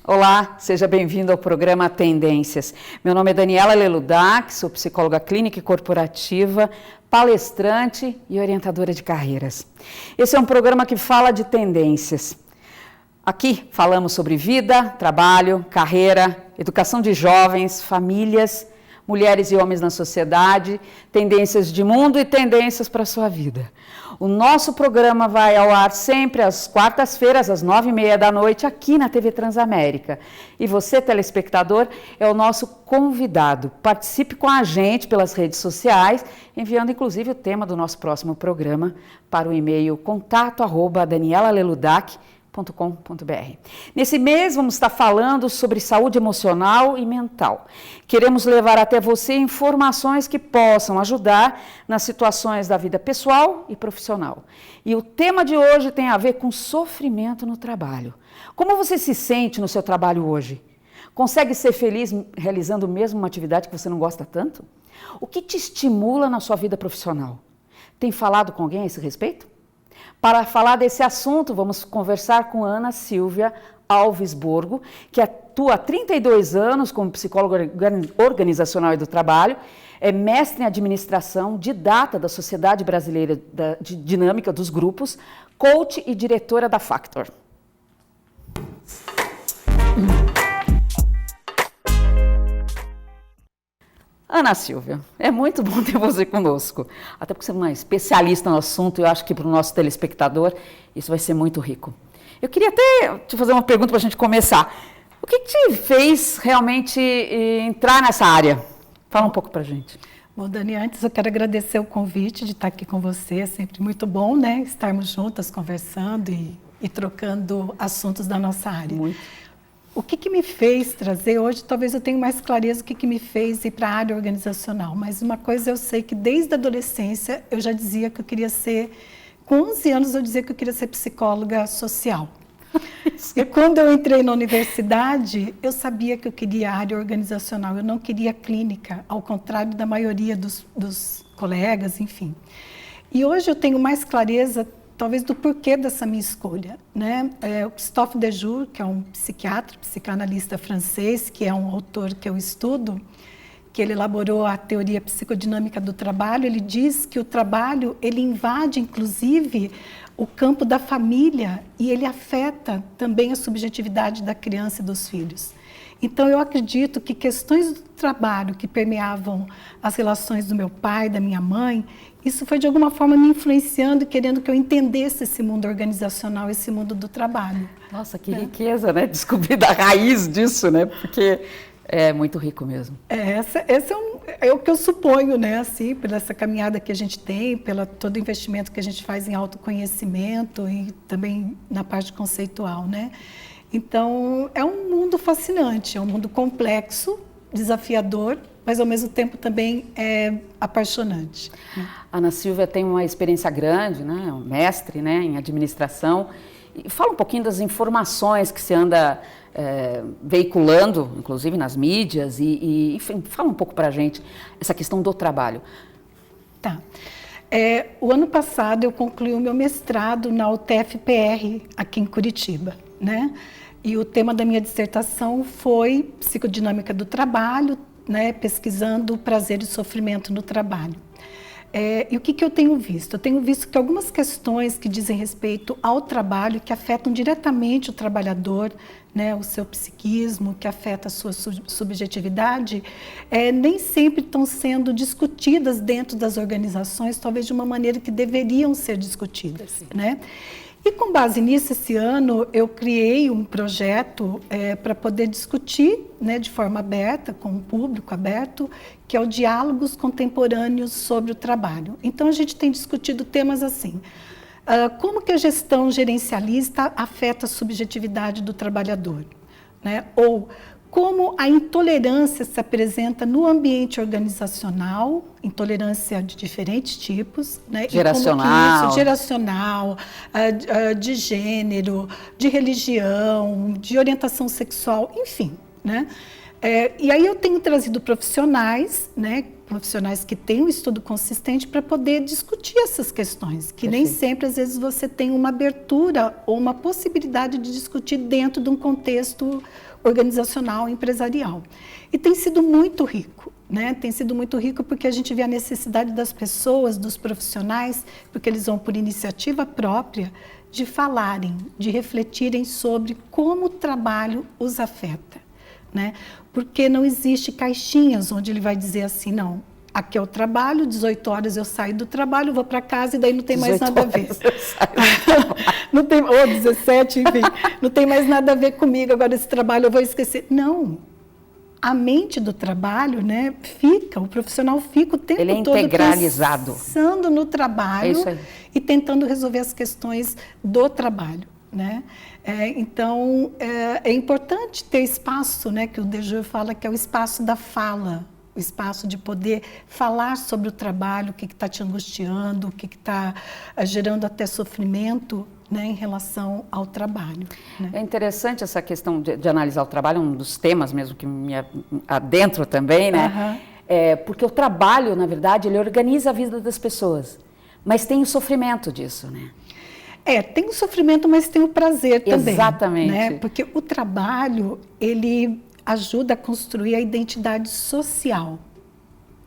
Olá, seja bem-vindo ao programa Tendências. Meu nome é Daniela Leludac, sou psicóloga clínica e corporativa, palestrante e orientadora de carreiras. Esse é um programa que fala de tendências. Aqui falamos sobre vida, trabalho, carreira, educação de jovens, famílias, mulheres e homens na sociedade, tendências de mundo e tendências para a sua vida. O nosso programa vai ao ar sempre às quartas-feiras, às 9h30 da noite, aqui na TV Transamérica. E você, telespectador, é o nosso convidado. Participe com a gente pelas redes sociais, enviando inclusive o tema do nosso próximo programa para o e-mail contato@danielaleludac.com.br. Nesse mês vamos estar falando sobre saúde emocional e mental. Queremos levar até você informações que possam ajudar nas situações da vida pessoal e profissional. E o tema de hoje tem a ver com sofrimento no trabalho. Como você se sente no seu trabalho hoje? Consegue ser feliz realizando mesmo uma atividade que você não gosta tanto? O que te estimula na sua vida profissional? Tem falado com alguém a esse respeito? Para falar desse assunto, vamos conversar com Ana Silvia Alves Borgo, que atua há 32 anos como psicóloga organizacional e do trabalho, é mestre em administração, didata da Sociedade Brasileira de Dinâmica dos Grupos, coach e diretora da Factor. Ana Silvia, é muito bom ter você conosco, até porque você é uma especialista no assunto e eu acho que para o nosso telespectador isso vai ser muito rico. Eu queria até te fazer uma pergunta para a gente começar. O que te fez realmente entrar nessa área? Fala um pouco para a gente. Bom, Dani, antes eu quero agradecer o convite de estar aqui com você, é sempre muito bom, né, estarmos juntas conversando e trocando assuntos da nossa área. Muito. O que me fez trazer, hoje talvez eu tenha mais clareza o que me fez ir para a área organizacional, mas uma coisa eu sei que desde a adolescência eu já dizia que eu queria ser, com 11 anos eu dizia que eu queria ser psicóloga social. E quando eu entrei na universidade, eu sabia que eu queria a área organizacional, eu não queria clínica, ao contrário da maioria dos colegas, enfim. E hoje eu tenho mais clareza talvez do porquê dessa minha escolha, né? O Christophe Dejour, que é um psiquiatra, psicanalista francês, que é um autor que eu estudo, que ele elaborou a teoria psicodinâmica do trabalho, ele diz que o trabalho, ele invade, inclusive, o campo da família e ele afeta também a subjetividade da criança e dos filhos. Então, eu acredito que questões do trabalho que permeavam as relações do meu pai, da minha mãe, isso foi de alguma forma me influenciando e querendo que eu entendesse esse mundo organizacional, esse mundo do trabalho. Nossa, que riqueza, né? Descobrir da raiz disso, né? Porque é muito rico mesmo. Esse é o que eu suponho, né? Assim, por essa caminhada que a gente tem, pelo todo o investimento que a gente faz em autoconhecimento e também na parte conceitual, né? Então, é um mundo fascinante, é um mundo complexo, desafiador, mas ao mesmo tempo também é apaixonante. Ana Silvia tem uma experiência grande, né? É um mestre, né, em administração. E fala um pouquinho das informações que você anda veiculando, inclusive nas mídias, enfim, fala um pouco para a gente essa questão do trabalho. Tá. O ano passado eu concluí o meu mestrado na UTF-PR, aqui em Curitiba, né? E o tema da minha dissertação foi psicodinâmica do trabalho, né, pesquisando o prazer e o sofrimento no trabalho. E o que eu tenho visto? Eu tenho visto que algumas questões que dizem respeito ao trabalho, que afetam diretamente o trabalhador, né, o seu psiquismo, que afeta a sua subjetividade, nem sempre estão sendo discutidas dentro das organizações, talvez de uma maneira que deveriam ser discutidas, né? E com base nisso, esse ano, eu criei um projeto para poder discutir, né, de forma aberta, com o público aberto, que é o Diálogos Contemporâneos sobre o Trabalho. Então, a gente tem discutido temas assim, como que a gestão gerencialista afeta a subjetividade do trabalhador, né? Ou como a intolerância se apresenta no ambiente organizacional, intolerância de diferentes tipos, né? Geracional. E como que isso, geracional, de gênero, de religião, de orientação sexual, enfim, né? E aí eu tenho trazido profissionais, né, profissionais que têm um estudo consistente para poder discutir essas questões, que nem sempre, às vezes, você tem uma abertura ou uma possibilidade de discutir dentro de um contexto organizacional, empresarial. E tem sido muito rico, né? Tem sido muito rico porque a gente vê a necessidade das pessoas, dos profissionais, porque eles vão por iniciativa própria, de falarem, de refletirem sobre como o trabalho os afeta, né? Porque não existe caixinhas onde ele vai dizer assim, não, aqui é o trabalho, 18 horas eu saio do trabalho, vou para casa e daí não tem mais nada a ver. Não tem, ou 17, enfim, não tem mais nada a ver comigo, agora esse trabalho eu vou esquecer. Não. A mente do trabalho, né, o profissional fica o tempo todo integralizado, pensando no trabalho e tentando resolver as questões do trabalho, né? Então, é importante ter espaço, né, que o Dejour fala que é o espaço da fala, o espaço de poder falar sobre o trabalho, o que está te angustiando, o que está gerando até sofrimento, né, em relação ao trabalho. Né? É interessante essa questão de analisar o trabalho, um dos temas mesmo que me adentro também, né? Porque o trabalho, na verdade, ele organiza a vida das pessoas, mas tem o sofrimento disso, né? Tem o sofrimento, mas tem o prazer também. Exatamente. Né? Porque o trabalho, ele ajuda a construir a identidade social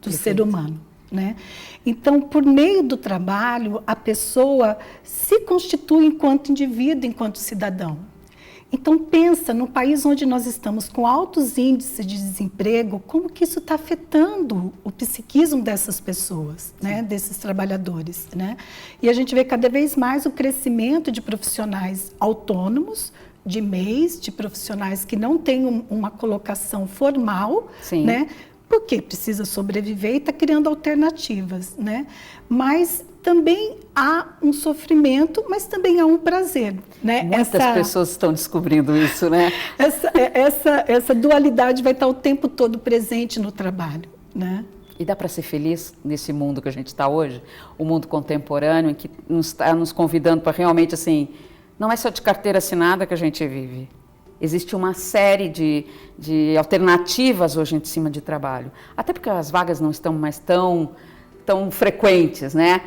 do ser humano. Né? Então, por meio do trabalho, a pessoa se constitui enquanto indivíduo, enquanto cidadão. Então, pensa no país onde nós estamos com altos índices de desemprego, como que isso está afetando o psiquismo dessas pessoas, né? Desses trabalhadores. Né? E a gente vê cada vez mais o crescimento de profissionais autônomos, de MEIs, de profissionais que não têm uma colocação formal, né? Porque precisa sobreviver e está criando alternativas, né? Mas também há um sofrimento, mas também há um prazer, né? Muitas pessoas estão descobrindo isso, né? Essa dualidade vai estar o tempo todo presente no trabalho, né? E dá para ser feliz nesse mundo que a gente está hoje, o mundo contemporâneo, em que está nos convidando para realmente, assim, não é só de carteira assinada que a gente vive. Existe uma série de alternativas hoje em cima de trabalho. Até porque as vagas não estão mais tão frequentes, né?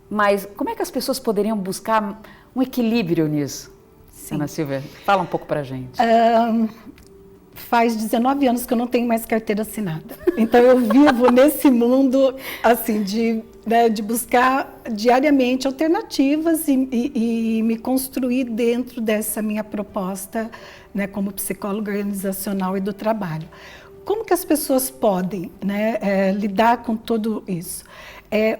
Mas como é que as pessoas poderiam buscar um equilíbrio nisso? Sim. Ana Silvia, fala um pouco para a gente. Faz 19 anos que eu não tenho mais carteira assinada. Então, eu vivo nesse mundo, assim, de buscar diariamente alternativas e me construir dentro dessa minha proposta, né, como psicóloga organizacional e do trabalho. Como que as pessoas podem, né, lidar com tudo isso?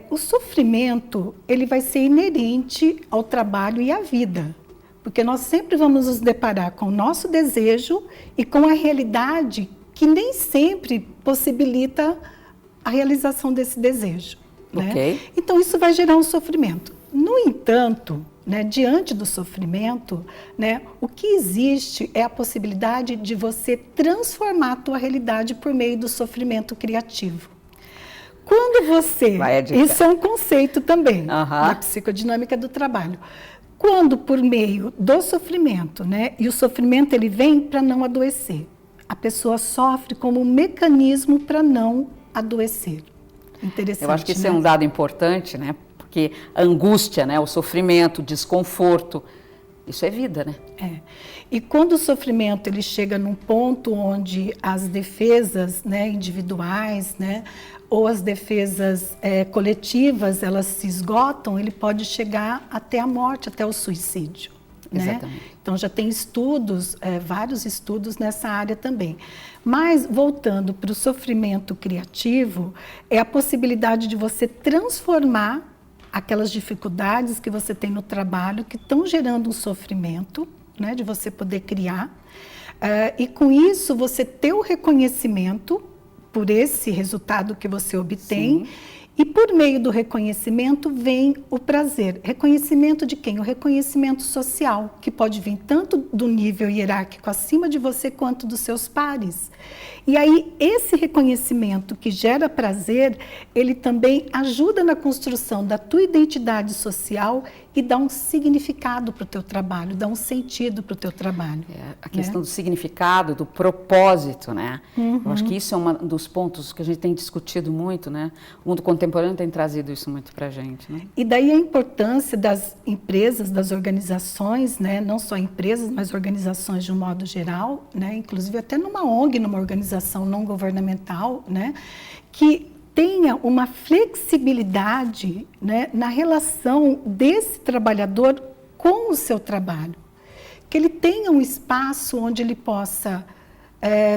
O sofrimento, ele vai ser inerente ao trabalho e à vida. Porque nós sempre vamos nos deparar com o nosso desejo e com a realidade que nem sempre possibilita a realização desse desejo. Né? Então, isso vai gerar um sofrimento. No entanto, né, diante do sofrimento, né, o que existe é a possibilidade de você transformar a tua realidade por meio do sofrimento criativo. Quando você... Isso é um conceito também, da psicodinâmica do trabalho. Quando, por meio do sofrimento, né, e o sofrimento ele vem para não adoecer. A pessoa sofre como um mecanismo para não adoecer. Interessante, eu acho que isso é um dado importante, né? Porque a angústia, né, o sofrimento, o desconforto, isso é vida, né? E quando o sofrimento ele chega num ponto onde as defesas, né, individuais, né, ou as defesas coletivas, elas se esgotam, ele pode chegar até a morte, até o suicídio. Né? Então, já tem estudos, vários estudos nessa área também. Mas, voltando para o sofrimento criativo, é a possibilidade de você transformar aquelas dificuldades que você tem no trabalho, que estão gerando um sofrimento, né, de você poder criar, e com isso você ter o reconhecimento por esse resultado que você obtém. Sim. E por meio do reconhecimento vem o prazer. Reconhecimento de quem? O reconhecimento social, que pode vir tanto do nível hierárquico acima de você quanto dos seus pares. E aí esse reconhecimento que gera prazer, ele também ajuda na construção da tua identidade social e dar um significado para o teu trabalho, dar um sentido para o teu trabalho. A questão do significado, do propósito, né? Eu acho que isso é um dos pontos que a gente tem discutido muito, né? O mundo contemporâneo tem trazido isso muito para a gente, né? E daí a importância das empresas, das organizações, né? Não só empresas, mas organizações de um modo geral, né? Inclusive até numa ONG, numa organização não governamental, né? Que tenha uma flexibilidade, né, na relação desse trabalhador com o seu trabalho. Que ele tenha um espaço onde ele possa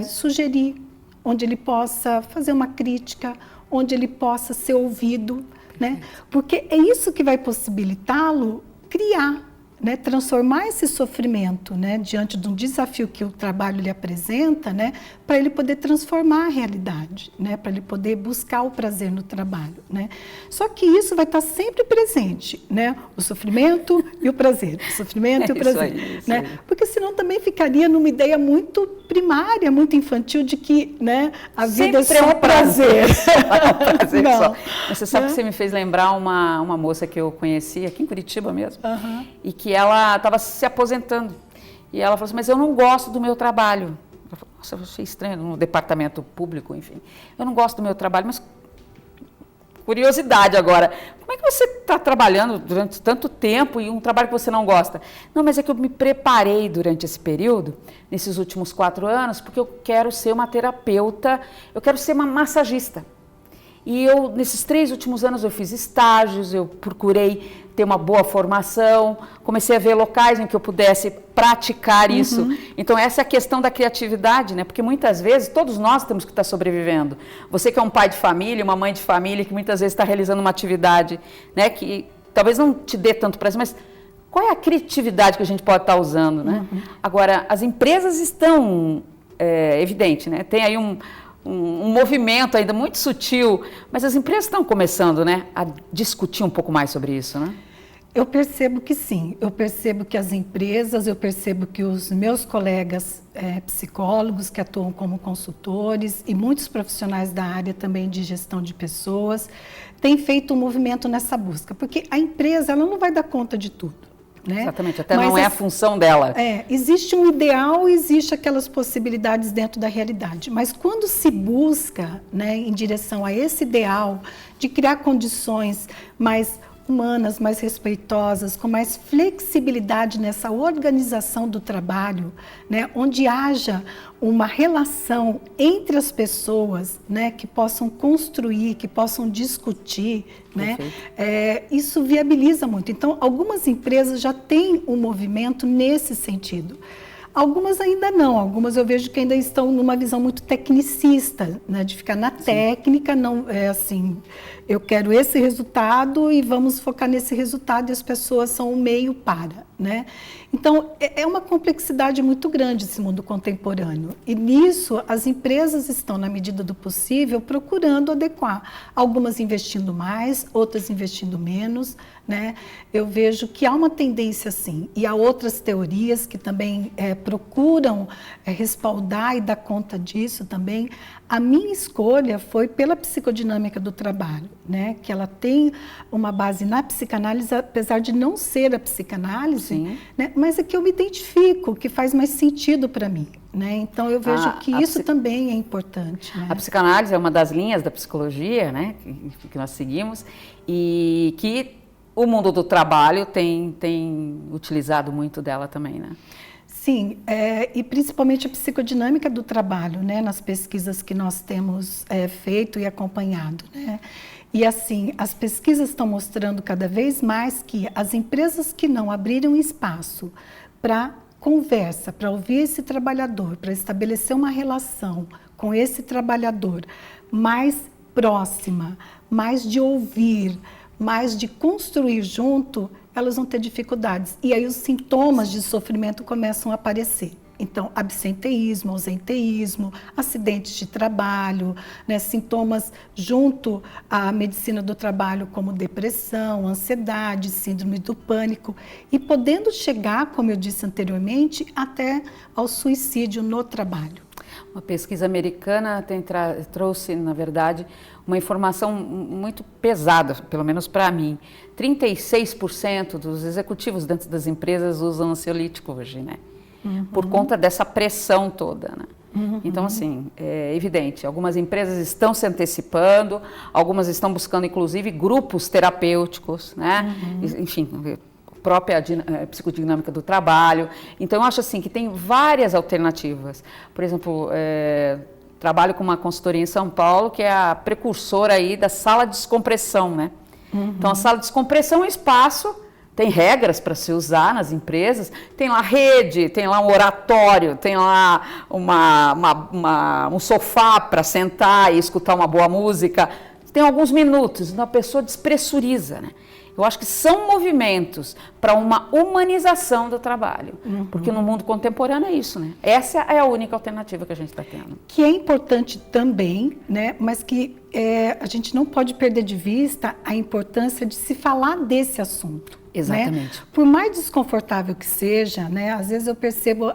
sugerir, onde ele possa fazer uma crítica, onde ele possa ser ouvido, né? Porque é isso que vai possibilitá-lo criar, né, transformar esse sofrimento, né, diante de um desafio que o trabalho lhe apresenta, né, para ele poder transformar a realidade, né, para ele poder buscar o prazer no trabalho, né. Só que isso vai estar sempre presente, né, o sofrimento e o prazer, o sofrimento e o prazer, isso né, aí. porque senão também ficaria numa ideia muito primária, muito infantil de que, né, a vida é só prazer. prazer Não. só. Você sabe que você me fez lembrar uma moça que eu conheci aqui em Curitiba mesmo, e que ela estava se aposentando. E ela falou assim, mas eu não gosto do meu trabalho. Eu falei, nossa, eu achei estranho, no departamento público, enfim. Eu não gosto do meu trabalho, mas curiosidade agora. Como é que você está trabalhando durante tanto tempo e um trabalho que você não gosta? Não, mas é que eu me preparei durante esse período, nesses últimos 4 anos, porque eu quero ser uma terapeuta, eu quero ser uma massagista. E eu, nesses 3 últimos anos, eu fiz estágios, eu procurei ter uma boa formação, comecei a ver locais em que eu pudesse praticar isso. Então, essa é a questão da criatividade, né? Porque muitas vezes, todos nós temos que estar sobrevivendo. Você que é um pai de família, uma mãe de família, que muitas vezes está realizando uma atividade, né, que talvez não te dê tanto prazer, mas qual é a criatividade que a gente pode estar usando, né? Agora, as empresas estão, evidente, né? Tem aí um movimento ainda muito sutil, mas as empresas estão começando, né, a discutir um pouco mais sobre isso, né? Eu percebo que sim, eu percebo que as empresas, eu percebo que os meus colegas psicólogos que atuam como consultores e muitos profissionais da área também de gestão de pessoas têm feito um movimento nessa busca, porque a empresa ela não vai dar conta de tudo. Né? Exatamente, até mas não é a função dela. Existe um ideal, existe aquelas possibilidades dentro da realidade, mas quando se busca, né, em direção a esse ideal de criar condições mais humanas, mais respeitosas, com mais flexibilidade nessa organização do trabalho, né, onde haja uma relação entre as pessoas, né, que possam construir, que possam discutir, né, isso viabiliza muito. Então, algumas empresas já têm um movimento nesse sentido. Algumas ainda não, algumas eu vejo que ainda estão numa visão muito tecnicista, né, de ficar na técnica, não é assim, eu quero esse resultado e vamos focar nesse resultado e as pessoas são um meio para, né? Então, é uma complexidade muito grande esse mundo contemporâneo e nisso as empresas estão, na medida do possível, procurando adequar, algumas investindo mais, outras investindo menos, né? Eu vejo que há uma tendência assim, e há outras teorias que também procuram respaldar e dar conta disso também. A minha escolha foi pela psicodinâmica do trabalho, né? Que ela tem uma base na psicanálise, apesar de não ser a psicanálise, né? Mas é que eu me identifico, que faz mais sentido para mim. Né? Então, eu vejo que isso também é importante. Né? A psicanálise é uma das linhas da psicologia, né? Que nós seguimos, e que o mundo do trabalho tem utilizado muito dela também, né? Sim, e principalmente a psicodinâmica do trabalho, né, nas pesquisas que nós temos feito e acompanhado, né? E assim, as pesquisas estão mostrando cada vez mais que as empresas que não abriram espaço para conversa, para ouvir esse trabalhador, para estabelecer uma relação com esse trabalhador mais próxima, mais de ouvir, mais de construir junto, elas vão ter dificuldades. E aí os sintomas de sofrimento começam a aparecer. Então, absenteísmo, ausenteísmo, acidentes de trabalho, né, sintomas junto à medicina do trabalho como depressão, ansiedade, síndrome do pânico e podendo chegar, como eu disse anteriormente, até ao suicídio no trabalho. Uma pesquisa americana trouxe, na verdade, uma informação muito pesada, pelo menos para mim. 36% dos executivos dentro das empresas usam ansiolítico hoje, né? Por conta dessa pressão toda, né? Então, assim, é evidente, algumas empresas estão se antecipando, algumas estão buscando, inclusive, grupos terapêuticos, né? Enfim, própria psicodinâmica do trabalho. Então, eu acho assim que tem várias alternativas. Por exemplo, trabalho com uma consultoria em São Paulo, que é a precursora aí da sala de descompressão, né? Então, a sala de descompressão é um espaço, tem regras para se usar nas empresas, tem lá rede, tem lá um oratório, tem lá um sofá para sentar e escutar uma boa música. Tem alguns minutos, então a pessoa despressuriza, né? Eu acho que são movimentos para uma humanização do trabalho, porque no mundo contemporâneo é isso, né? Essa é a única alternativa que a gente está tendo. Que é importante também, né? Mas que a gente não pode perder de vista a importância de se falar desse assunto. Exatamente. Né? Por mais desconfortável que seja, né? Às vezes eu percebo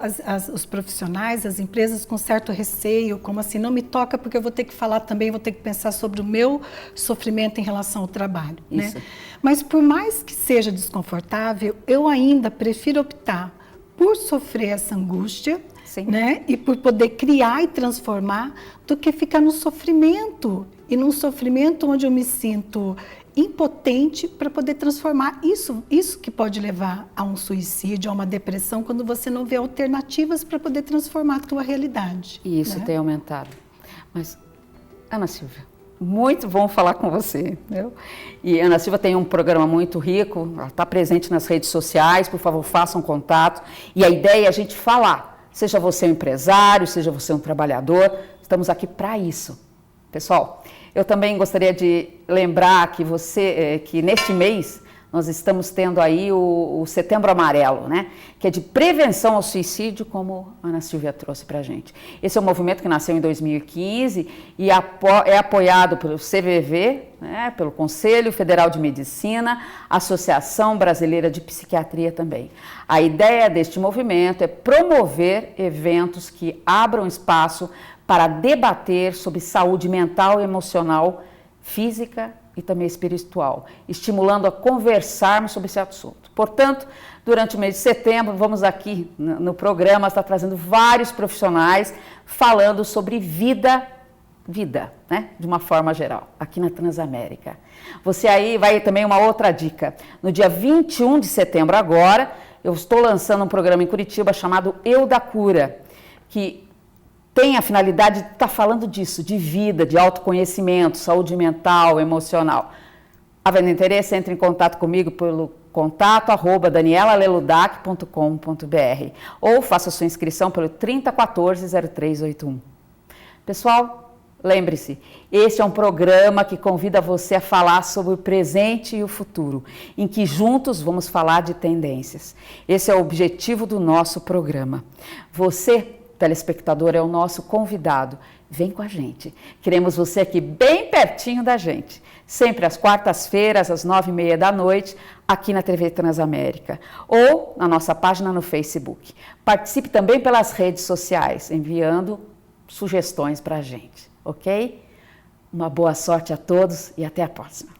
os profissionais, as empresas com certo receio, como assim, não me toca porque eu vou ter que falar também, vou ter que pensar sobre o meu sofrimento em relação ao trabalho. Né? Mas por mais que seja desconfortável, eu ainda prefiro optar por sofrer essa angústia, né? E por poder criar e transformar, do que ficar no sofrimento. E num sofrimento onde eu me sinto impotente para poder transformar isso que pode levar a um suicídio, a uma depressão, quando você não vê alternativas para poder transformar a tua realidade. E isso, né? Tem aumentado. Mas, Ana Silvia, muito bom falar com você. Entendeu? E Ana Silvia tem um programa muito rico, ela está presente nas redes sociais, por favor, façam contato. E a ideia é a gente falar, seja você um empresário, seja você um trabalhador, estamos aqui para isso. Pessoal, eu também gostaria de lembrar que que neste mês nós estamos tendo aí o Setembro Amarelo, né? Que é de prevenção ao suicídio, como a Ana Silvia trouxe para a gente. Esse é um movimento que nasceu em 2015 e é apoiado pelo CVV, né? Pelo Conselho Federal de Medicina, Associação Brasileira de Psiquiatria também. A ideia deste movimento é promover eventos que abram espaço para debater sobre saúde mental, emocional, física e também espiritual, estimulando a conversarmos sobre esse assunto. Portanto, durante o mês de setembro, vamos aqui no programa estar trazendo vários profissionais falando sobre vida, né? De uma forma geral, aqui na Transamérica. Você aí vai também uma outra dica. No dia 21 de setembro agora, eu estou lançando um programa em Curitiba chamado Eu da Cura, que tem a finalidade de estar falando disso, de vida, de autoconhecimento, saúde mental, emocional. Havendo interesse, entre em contato comigo pelo contato@danielaleludac.com.br ou faça sua inscrição pelo 3014-0381. Pessoal, lembre-se, este é um programa que convida você a falar sobre o presente e o futuro, em que juntos vamos falar de tendências. Esse é o objetivo do nosso programa. Você, telespectador, é o nosso convidado. Vem com a gente. Queremos você aqui bem pertinho da gente. Sempre às quartas-feiras, às 9h30 da noite, aqui na TV Transamérica. Ou na nossa página no Facebook. Participe também pelas redes sociais, enviando sugestões para a gente. Ok? Uma boa sorte a todos e até a próxima.